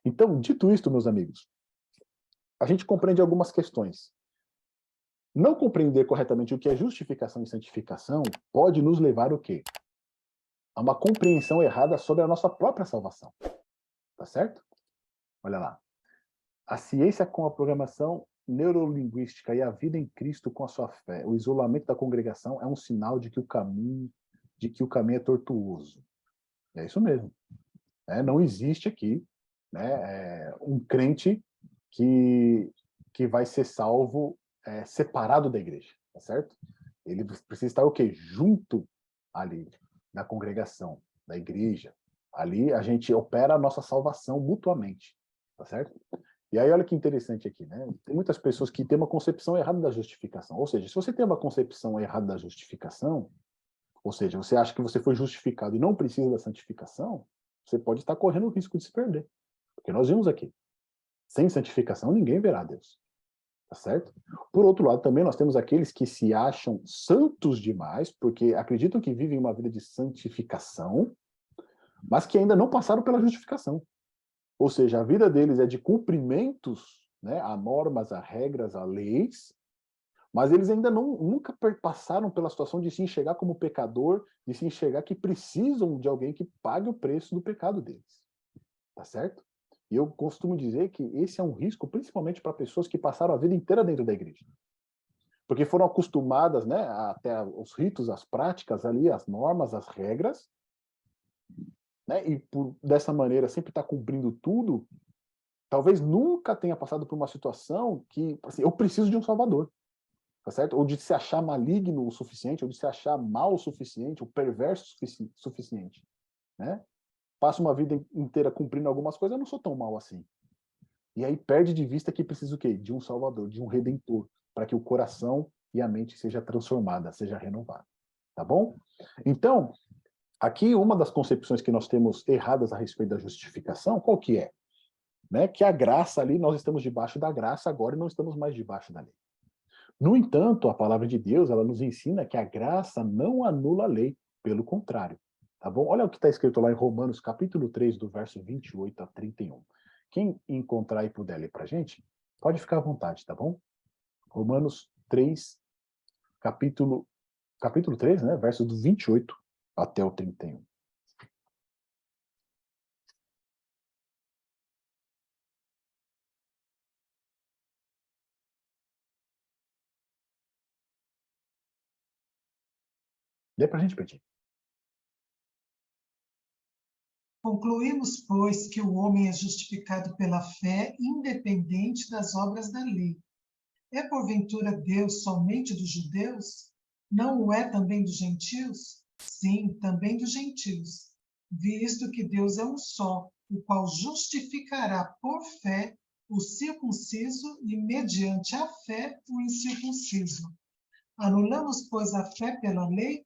Então, dito isto, meus amigos, a gente compreende algumas questões. Não compreender corretamente o que é justificação e santificação pode nos levar o quê? A uma compreensão errada sobre a nossa própria salvação. Tá certo? Olha lá. A ciência com a programação neurolinguística e a vida em Cristo com a sua fé, o isolamento da congregação é um sinal de que o caminho é tortuoso. É isso mesmo. Não existe aqui, né, um crente que vai ser salvo separado da igreja, tá certo? Ele precisa estar o quê? Junto ali da congregação, da igreja. Ali a gente opera a nossa salvação mutuamente, tá certo? E aí olha que interessante aqui, né? Tem muitas pessoas que têm uma concepção errada da justificação. Ou seja, se você tem uma concepção errada da justificação, ou seja, você acha que você foi justificado e não precisa da santificação, você pode estar correndo o risco de se perder. Porque nós vimos aqui, sem santificação ninguém verá Deus. Tá certo? Por outro lado, também nós temos aqueles que se acham santos demais, porque acreditam que vivem uma vida de santificação, mas que ainda não passaram pela justificação. Ou seja, a vida deles é de cumprimentos, né, a normas, a regras, a leis, mas eles ainda nunca passaram pela situação de se enxergar como pecador, de se enxergar que precisam de alguém que pague o preço do pecado deles. Tá certo? E eu costumo dizer que esse é um risco, principalmente para pessoas que passaram a vida inteira dentro da igreja. Porque foram acostumadas, né, até os ritos, as práticas ali, as normas, as regras, né, e dessa maneira sempre estar cumprindo tudo, talvez nunca tenha passado por uma situação que, assim, eu preciso de um salvador, tá certo? Ou de se achar maligno o suficiente, ou de se achar mal o suficiente, ou perverso o suficiente, né? Passo uma vida inteira cumprindo algumas coisas, eu não sou tão mal assim. E aí perde de vista que precisa o quê? De um salvador, de um redentor, para que o coração e a mente seja transformada, seja renovada. Tá bom? Então, aqui uma das concepções que nós temos erradas a respeito da justificação, qual que é? Né? Que a graça ali, nós estamos debaixo da graça agora e não estamos mais debaixo da lei. No entanto, a palavra de Deus, ela nos ensina que a graça não anula a lei, pelo contrário. Tá bom? Olha o que está escrito lá em Romanos, capítulo 3, do verso 28 a 31. Quem encontrar e puder ler para a gente, pode ficar à vontade, tá bom? Romanos 3, capítulo 3, né? Verso do 28 até o 31. Lê para a gente, Petinho. Concluímos, pois, que o homem é justificado pela fé, independente das obras da lei. É porventura Deus somente dos judeus? Não o é também dos gentios? Sim, também dos gentios, visto que Deus é um só, o qual justificará por fé o circunciso e, mediante a fé, o incircunciso. Anulamos, pois, a fé pela lei?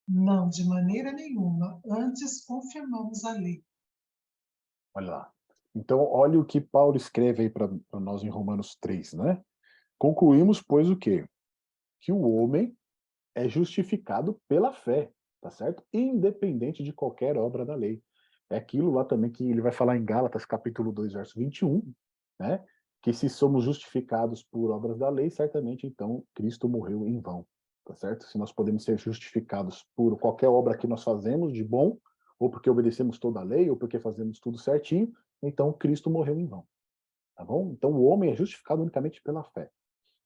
Não, de maneira nenhuma. Antes confirmamos a lei. Olha lá. Então, olha o que Paulo escreve aí para nós em Romanos 3, né? Concluímos, pois, o quê? Que o homem é justificado pela fé, tá certo? Independente de qualquer obra da lei. É aquilo lá também que ele vai falar em Gálatas, capítulo 2, verso 21, né? Que se somos justificados por obras da lei, certamente, então, Cristo morreu em vão, tá certo? Se nós podemos ser justificados por qualquer obra que nós fazemos de bom, ou porque obedecemos toda a lei, ou porque fazemos tudo certinho, então Cristo morreu em vão, tá bom? Então o homem é justificado unicamente pela fé.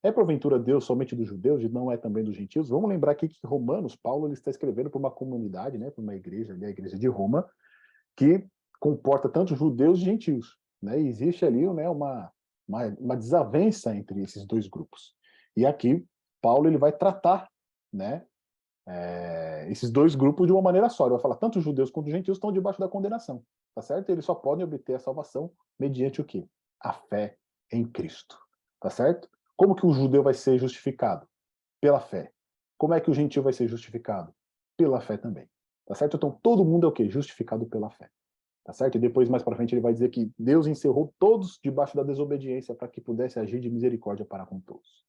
É porventura Deus somente dos judeus e não é também dos gentios? Vamos lembrar aqui que Romanos, Paulo ele está escrevendo para uma comunidade, né, para uma igreja, a igreja de Roma, que comporta tanto judeus e gentios. Né? E existe ali, né, uma desavença entre esses dois grupos. E aqui, Paulo ele vai tratar, né, esses dois grupos de uma maneira só. Ele vai falar tanto os judeus quanto os gentios estão debaixo da condenação. Tá certo? Eles só podem obter a salvação mediante o quê? A fé em Cristo. Tá certo? Como que o judeu vai ser justificado? Pela fé. Como é que o gentio vai ser justificado? Pela fé também. Tá certo? Então todo mundo é o quê? Justificado pela fé. Tá certo? E depois, mais para frente, ele vai dizer que Deus encerrou todos debaixo da desobediência para que pudesse agir de misericórdia para com todos.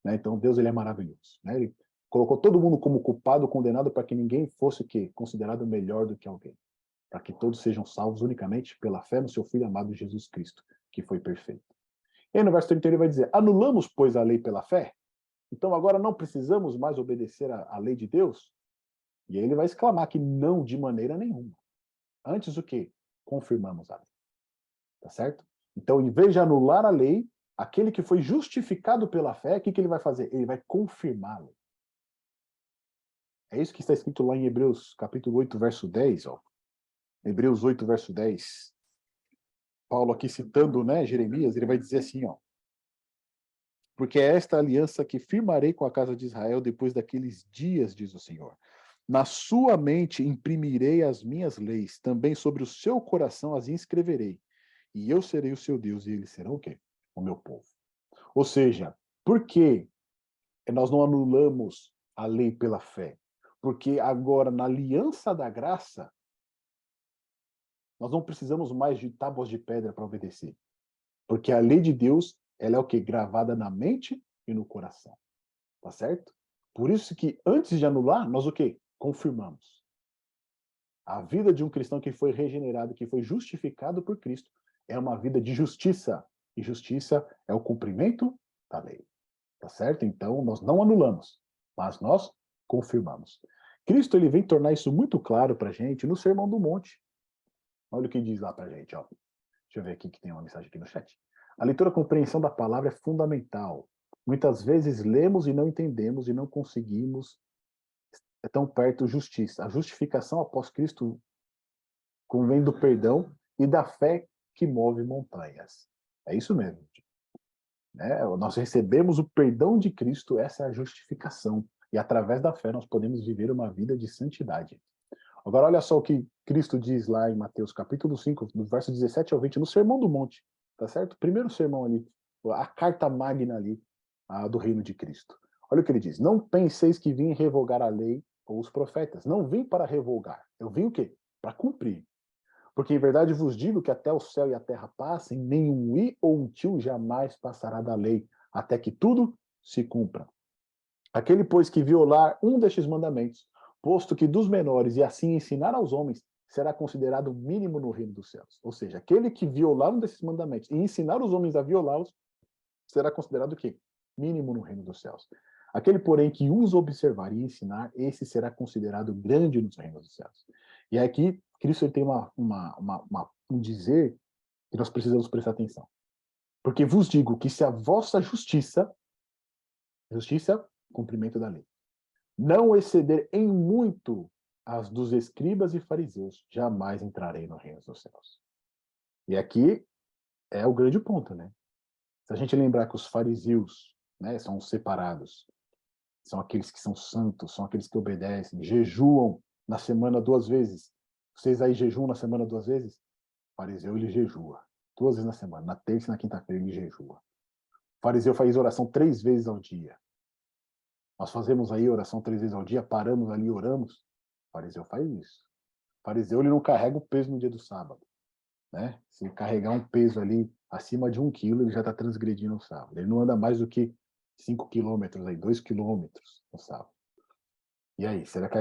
Né? Então Deus ele é maravilhoso. Né? Ele colocou todo mundo como culpado, condenado, para que ninguém fosse o quê? Considerado melhor do que alguém. para que todos sejam salvos unicamente pela fé no seu Filho amado Jesus Cristo, que foi perfeito. E aí no verso 31 ele vai dizer, anulamos, pois, a lei pela fé? Então agora não precisamos mais obedecer à lei de Deus? E aí ele vai exclamar que não, de maneira nenhuma. Antes o quê? Confirmamos a lei. Tá certo? Então, em vez de anular a lei, aquele que foi justificado pela fé, o que ele vai fazer? Ele vai confirmar a lei. É isso que está escrito lá em Hebreus, capítulo 8, verso 10. Ó. Hebreus 8, verso 10. Paulo aqui citando, né, Jeremias, ele vai dizer assim, ó. Porque é esta aliança que firmarei com a casa de Israel depois daqueles dias, diz o Senhor. Na sua mente imprimirei as minhas leis, também sobre o seu coração as inscreverei. E eu serei o seu Deus, e eles serão o quê? O meu povo. Ou seja, por que nós não anulamos a lei pela fé? Porque agora, na aliança da graça, nós não precisamos mais de tábuas de pedra para obedecer. Porque a lei de Deus, ela é o quê? Gravada na mente e no coração. Tá certo? Por isso que, antes de anular, nós o quê? Confirmamos. A vida de um cristão que foi regenerado, que foi justificado por Cristo, é uma vida de justiça. E justiça é o cumprimento da lei. Tá certo? Então, nós não anulamos, mas nós confirmamos. Cristo ele vem tornar isso muito claro para a gente no Sermão do Monte. Olha o que diz lá para a gente. Ó. Deixa eu ver aqui que tem uma mensagem aqui no chat. A leitura e a compreensão da palavra é fundamental. Muitas vezes lemos e não entendemos e não conseguimos tão perto justiça. A justificação após Cristo convém do perdão e da fé que move montanhas. É isso mesmo. Né? Nós recebemos o perdão de Cristo, essa é a justificação. E através da fé nós podemos viver uma vida de santidade. Agora olha só o que Cristo diz lá em Mateus capítulo 5, do verso 17 ao 20, no Sermão do Monte, tá certo? Primeiro sermão ali, a carta magna ali do reino de Cristo. Olha o que ele diz, não penseis que vim revogar a lei ou os profetas. Não vim para revogar. Eu vim o quê? Para cumprir. Porque em verdade vos digo que até o céu e a terra passem, nenhum i ou um tio jamais passará da lei, até que tudo se cumpra. Aquele, pois, que violar um destes mandamentos, posto que dos menores e assim ensinar aos homens, será considerado mínimo no reino dos céus. Ou seja, aquele que violar um desses mandamentos e ensinar os homens a violá-los, será considerado o quê? Mínimo no reino dos céus. Aquele, porém, que os observar e ensinar, esse será considerado grande nos reinos dos céus. E aqui, Cristo tem um dizer que nós precisamos prestar atenção. Porque vos digo que se a vossa justiça, cumprimento da lei, não exceder em muito as dos escribas e fariseus, jamais entrarei no reino dos céus. E aqui é o grande ponto, né? Se a gente lembrar que os fariseus, né, são os separados, são aqueles que são santos, são aqueles que obedecem, jejuam na semana 2 vezes. Vocês aí jejuam na semana 2 vezes? O fariseu, ele jejua 2 vezes na semana, na terça e na quinta-feira ele jejua. O fariseu faz oração 3 vezes ao dia. Nós fazemos aí oração 3 vezes ao dia, paramos ali e oramos. O fariseu faz isso. O fariseu, ele não carrega o peso no dia do sábado. Né? Se carregar um peso ali acima de 1 quilo, ele já está transgredindo o sábado. Ele não anda mais do que 5 quilômetros, 2 quilômetros no sábado. E aí, será que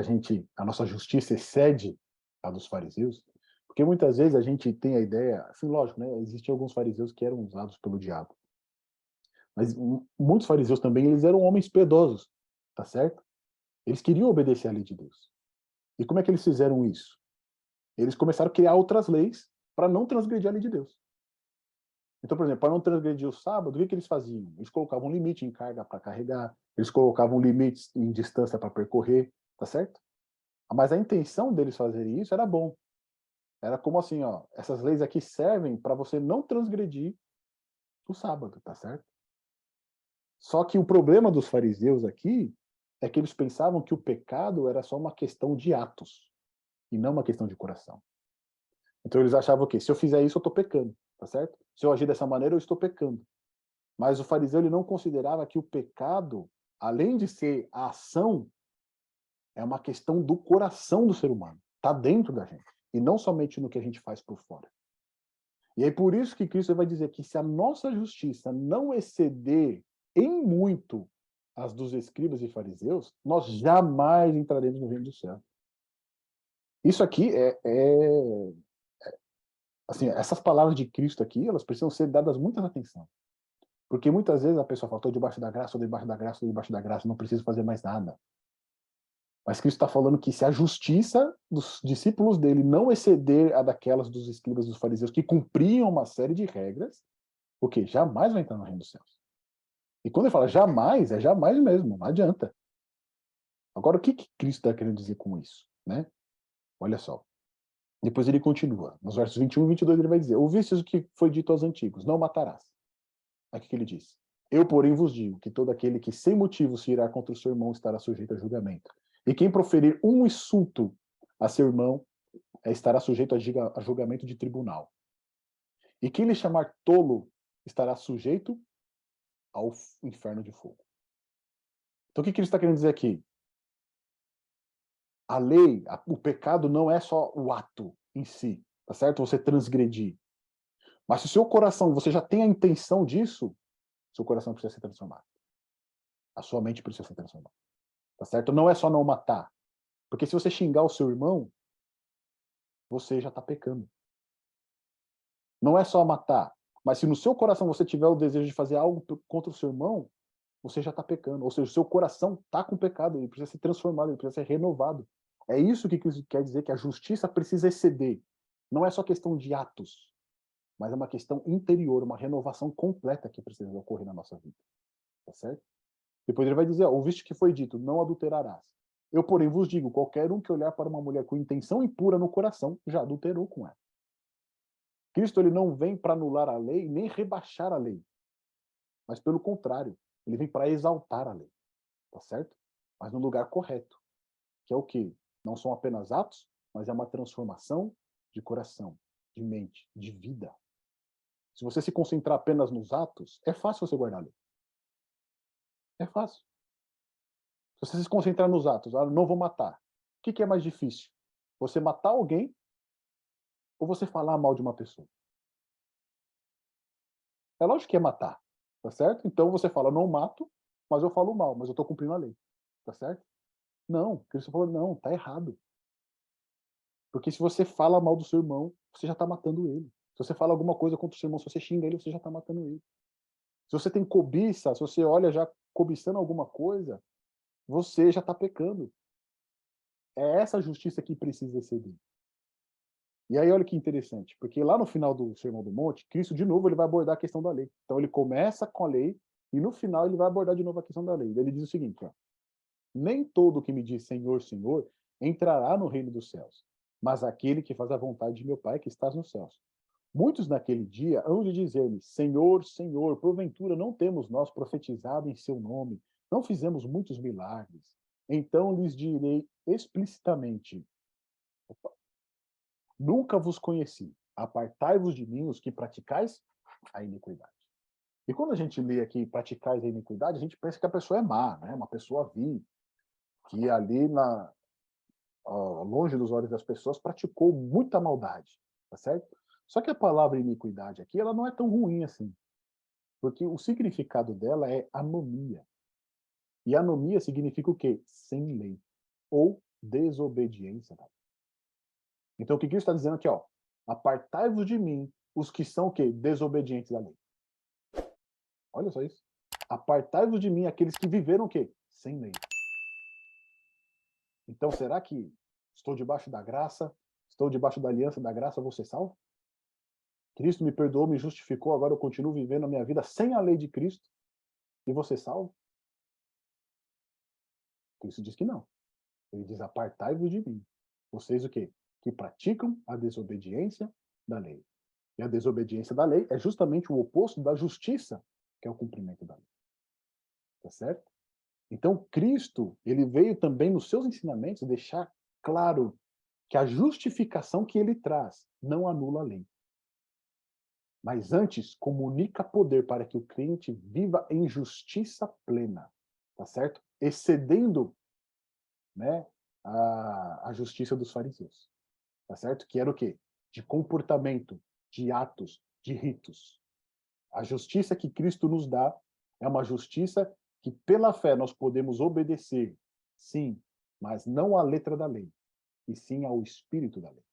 a nossa justiça excede a dos fariseus? Porque muitas vezes a gente tem a ideia, assim, lógico, né? Existiam alguns fariseus que eram usados pelo diabo. Mas muitos fariseus também, eles eram homens piedosos, tá certo? Eles queriam obedecer à lei de Deus. E como é que eles fizeram isso? Eles começaram a criar outras leis para não transgredir a lei de Deus. Então, por exemplo, para não transgredir o sábado, o que eles faziam? Eles colocavam um limite em carga para carregar, eles colocavam limites em distância para percorrer, tá certo? Mas a intenção deles fazerem isso era bom. Era como assim, ó, essas leis aqui servem para você não transgredir o sábado, tá certo? Só que o problema dos fariseus aqui é que eles pensavam que o pecado era só uma questão de atos e não uma questão de coração. Então eles achavam que se eu fizer isso eu estou pecando, tá certo? Se eu agir dessa maneira eu estou pecando. Mas o fariseu ele não considerava que o pecado, além de ser a ação, é uma questão do coração do ser humano. Está dentro da gente. E não somente no que a gente faz por fora. E é por isso que Cristo vai dizer que se a nossa justiça não exceder em muito as dos escribas e fariseus, nós jamais entraremos no reino do céu. Isso aqui assim, essas palavras de Cristo aqui, elas precisam ser dadas muita atenção. Porque muitas vezes a pessoa fala, estou debaixo da graça, estou debaixo da graça, estou debaixo da graça, não preciso fazer mais nada. Mas Cristo está falando que se a justiça dos discípulos dele não exceder a daquelas dos escribas e dos fariseus que cumpriam uma série de regras, o quê? Jamais vai entrar no reino dos céus. E quando ele fala jamais, é jamais mesmo, não adianta. Agora, o que Cristo está querendo dizer com isso? Né? Olha só. Depois ele continua. Nos versos 21 e 22 ele vai dizer, ouvistes o que foi dito aos antigos, não matarás. Aí o que ele diz? Eu, porém, vos digo que todo aquele que sem motivo se irá contra o seu irmão estará sujeito a julgamento. E quem proferir um insulto a seu irmão estará sujeito a julgamento de tribunal. E quem lhe chamar tolo estará sujeito ao inferno de fogo. Então o que ele está querendo dizer aqui? A lei, o pecado não é só o ato em si, tá certo? Você transgredir. Mas se o seu coração, você já tem a intenção disso, seu coração precisa ser transformado. A sua mente precisa ser transformada. Tá certo? Não é só não matar. Porque se você xingar o seu irmão, você já está pecando. Não é só matar. Mas se no seu coração você tiver o desejo de fazer algo contra o seu irmão, você já está pecando. Ou seja, o seu coração está com pecado, ele precisa ser transformado, ele precisa ser renovado. É isso que quer dizer que a justiça precisa exceder. Não é só questão de atos, mas é uma questão interior, uma renovação completa que precisa ocorrer na nossa vida. Tá certo? Depois ele vai dizer, ouviste que foi dito, não adulterarás. Eu, porém, vos digo, qualquer um que olhar para uma mulher com intenção impura no coração, já adulterou com ela. Cristo ele não vem para anular a lei, nem rebaixar a lei. Mas, pelo contrário, ele vem para exaltar a lei. Tá certo? Mas no lugar correto. Que é o quê? Não são apenas atos, mas é uma transformação de coração, de mente, de vida. Se você se concentrar apenas nos atos, é fácil você guardar a lei. É fácil. Se você se concentrar nos atos, não vou matar. O que é mais difícil? Você matar alguém ou você falar mal de uma pessoa? É lógico que é matar, tá certo? Então você fala, não mato, mas eu falo mal, mas eu estou cumprindo a lei, tá certo? Não, Cristo falou, não, tá errado. Porque se você fala mal do seu irmão, você já está matando ele. Se você fala alguma coisa contra o seu irmão, se você xinga ele, você já está matando ele. Se você tem cobiça, se você olha já cobiçando alguma coisa, você já está pecando. É essa justiça que precisa exceder. E aí olha que interessante, porque lá no final do Sermão do Monte, Cristo de novo ele vai abordar a questão da lei. Então ele começa com a lei e no final ele vai abordar de novo a questão da lei. Ele diz o seguinte, ó, nem todo que me diz Senhor, Senhor, entrará no reino dos céus, mas aquele que faz a vontade de meu Pai que estás nos céus. Muitos naquele dia hão de dizer-me, Senhor, Senhor, porventura não temos nós profetizado em seu nome, não fizemos muitos milagres. Então lhes direi explicitamente, nunca vos conheci, apartai-vos de mim os que praticais a iniquidade. E quando a gente lê aqui praticais a iniquidade, a gente pensa que a pessoa é má, né? Uma pessoa vil, que ali longe dos olhos das pessoas praticou muita maldade, tá certo? Só que a palavra iniquidade aqui, ela não é tão ruim assim, porque o significado dela é anomia. E anomia significa o quê? Sem lei, ou desobediência. Então o que Cristo está dizendo aqui, ó, apartai-vos de mim os que são o quê? Desobedientes à lei. Olha só isso. Apartai-vos de mim aqueles que viveram o quê? Sem lei. Então será que estou debaixo da graça, estou debaixo da aliança da graça, vou ser salvo? Cristo me perdoou, me justificou, agora eu continuo vivendo a minha vida sem a lei de Cristo e vou ser salvo? Cristo diz que não. Ele diz, apartai-vos de mim. Vocês o quê? Que praticam a desobediência da lei. E a desobediência da lei é justamente o oposto da justiça, que é o cumprimento da lei. Tá certo? Então, Cristo, ele veio também nos seus ensinamentos deixar claro que a justificação que ele traz não anula a lei. Mas antes, comunica poder para que o crente viva em justiça plena. Tá certo? Excedendo, né, a justiça dos fariseus. Tá certo? Que era o quê? De comportamento, de atos, de ritos. A justiça que Cristo nos dá é uma justiça que pela fé nós podemos obedecer, sim, mas não à letra da lei. e sim ao espírito da lei.